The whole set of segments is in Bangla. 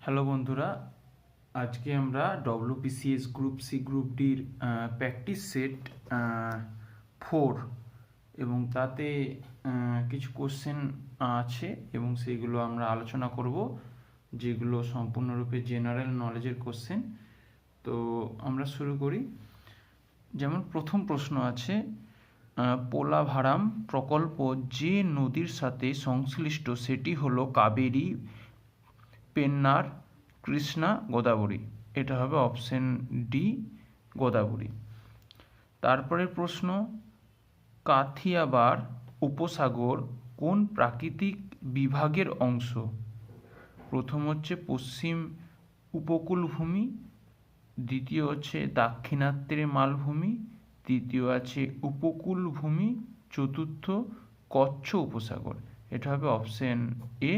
হ্যালো বন্ধুরা, আজকে আমরা ডব্লিউবিসিএস গ্রুপ সি গ্রুপ ডির প্র্যাকটিস সেট 4 এবং তাতে কিছু কোশ্চেন আছে এবং সেইগুলো আমরা আলোচনা করব, যেগুলো সম্পূর্ণরূপে জেনারেল নলেজের কোশ্চেন। তো আমরা শুরু করি। যেমন প্রথম প্রশ্ন আছে, পোলাভারাম প্রকল্প যে নদীর সাথে সংশ্লিষ্ট সেটি হলো কাবেরী, পেন্নার, কৃষ্ণা, গোদাবরী। এটা হবে অপশন ডি, গোদাবরী। তারপরের প্রশ্ন, কাথিয়াবার উপসাগর কোন প্রাকৃতিক বিভাগের অংশ? প্রথম হচ্ছে পশ্চিম উপকূলভূমি, দ্বিতীয় হচ্ছে দাক্ষিণাত্যের মালভূমি, তৃতীয় আছে উপকূলভূমি, চতুর্থ কচ্ছ উপসাগর। এটা হবে অপশন এ,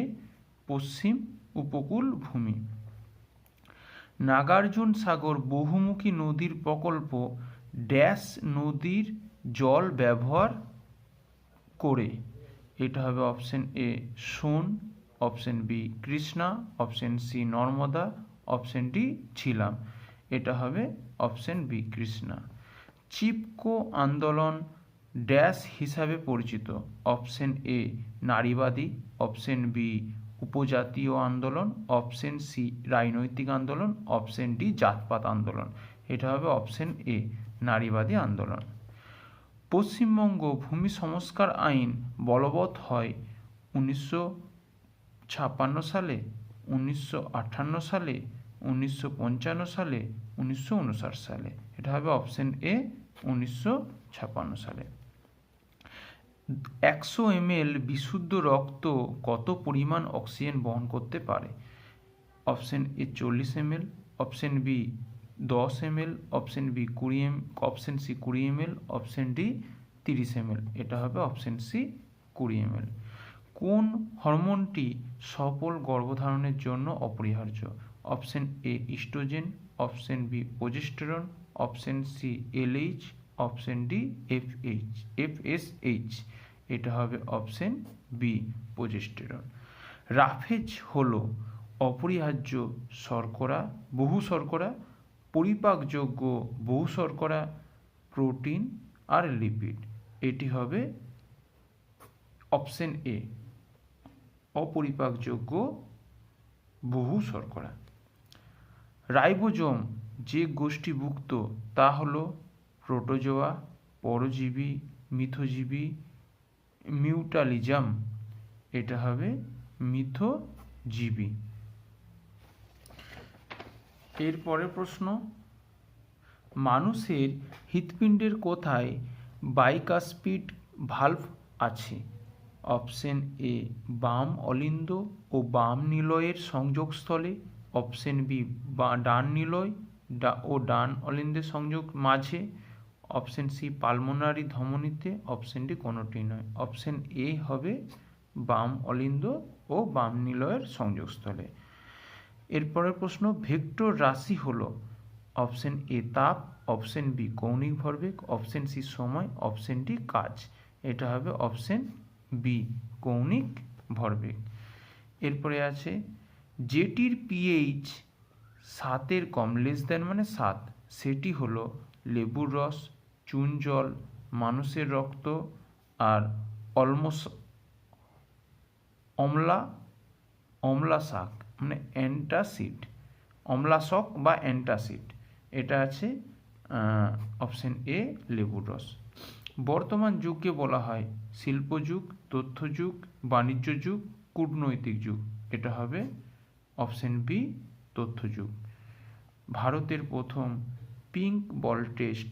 পশ্চিম উপকূলভূমি। নাগার্জুন সাগর বহুমুখী নদীর প্রকল্প ড্যাশ নদীর জল ব্যবহার করে? এটা হবে option A, Son, option B Krishna, option C Narmada, option D Jhelum. এটা হবে অপশন বি কৃষ্ণা। চিপকো আন্দোলন ড্যাশ হিসাবে পরিচিত? অপশন এ নারীবাদী, অপশন বি উপজাতীয় আন্দোলন, অপশন সি রাজনৈতিক আন্দোলন, অপশন ডি জাতপাত আন্দোলন। এটা হবে অপশন এ, নারীবাদী আন্দোলন। পশ্চিমবঙ্গ ভূমি সংস্কার আইন বলবৎ হয় 1956 সালে, 1958 সালে, 1955 সালে, 1959 সালে। এটা হবে অপশন এ, 1956 সালে। 100 ml বিশুদ্ধ রক্ত কত পরিমাণ অক্সিজেন বহন করতে পারে? Option A 40 ml, option B 10 ml, option B 20 ml, option C 20 ml, option D 30 ml। এটা হবে অপশন সি 20 ml। কোন হরমোনটি সফল গর্ভধারণের জন্য অপরিহার্য? Option A oestrogen, option B progesterone, option C LH, option D FSH. এটা হবে অপশন বি প্রোজেস্টেরন। রাফেজ হলো অপরিহার্য শর্করা, বহু শর্করা, পরিপাকযোগ্য বহু শর্করা, প্রোটিন আর লিপিড। এটি হবে অপশন এ, অপরিপাকযোগ্য বহু শর্করা। রাইবোজোম যে গোষ্ঠীভুক্ত তা হলো প্রোটোজোয়া, পরজীবী, মিথজীবী, মিউটালিজম। এটা হবে মিথজীবী। এরপরের প্রশ্ন, মানুষের হৃৎপিণ্ডের কোথায় বাইকাসপিড ভালভ আছে? অপশন এ বাম অলিন্দ ও বাম নিলয়ের সংযোগস্থলে, অপশন বি ডান নিলয় ও ডান অলিন্দের সংযোগ মাঝে, অপশন সি পালমোনারি ধমনীতে, অপশন ডি কোনোটি নয়। অপশন এ হবে বাম অলিন্দ ও বাম নিলয়ের সংযোগস্থলে। এরপরের প্রশ্ন, ভেক্টর রাশি হলো? অপশন এ তাপ, অপশন বি কৌণিক ভরবেগ, অপশন সি সময়, অপশন ডি কাজ। এটা হবে অপশন বি কৌণিক ভরবেগ। এরপরে আছে, যেটির পিএইচ 7 কম, লেস দেন মানে 7, সেটি হলো লেবুর রস, চুন জল, মানুষের রক্ত আর অম্লাশক মানে অ্যান্টাসিড, অম্লাশক বা অ্যান্টাসিড। এটা আছে অপশন এ লেবুর রস। বর্তমান যুগকে বলা হয় শিল্পযুগ, তথ্যযুগ, বাণিজ্য যুগ, কূটনৈতিক যুগ। এটা হবে অপশন বি তথ্যযুগ। ভারতের প্রথম পিঙ্ক বল টেস্ট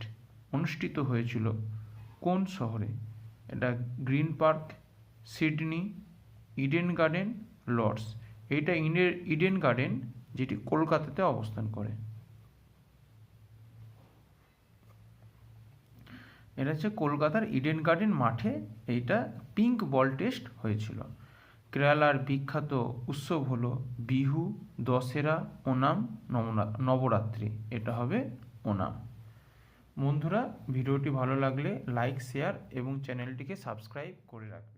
অনুষ্ঠিত হয়েছিল কোন শহরে? এটা Green Park, Sydney, Eden Garden, Lord's. এটা ইডেন গার্ডেন, যেটি কলকাতাতে অবস্থান করে। এটা হচ্ছে কলকাতার ইডেন গার্ডেন মাঠে এইটা পিঙ্ক বল টেস্ট হয়েছিল। কেরালার বিখ্যাত উৎসব হলো বিহু, দশেরা, ওনাম, নবরাত্রি। এটা হবে ওনাম। বন্ধুরা, ভিডিওটি ভালো লাগলে লাইক, শেয়ার এবং চ্যানেলটিকে সাবস্ক্রাইব করে রাখবেন।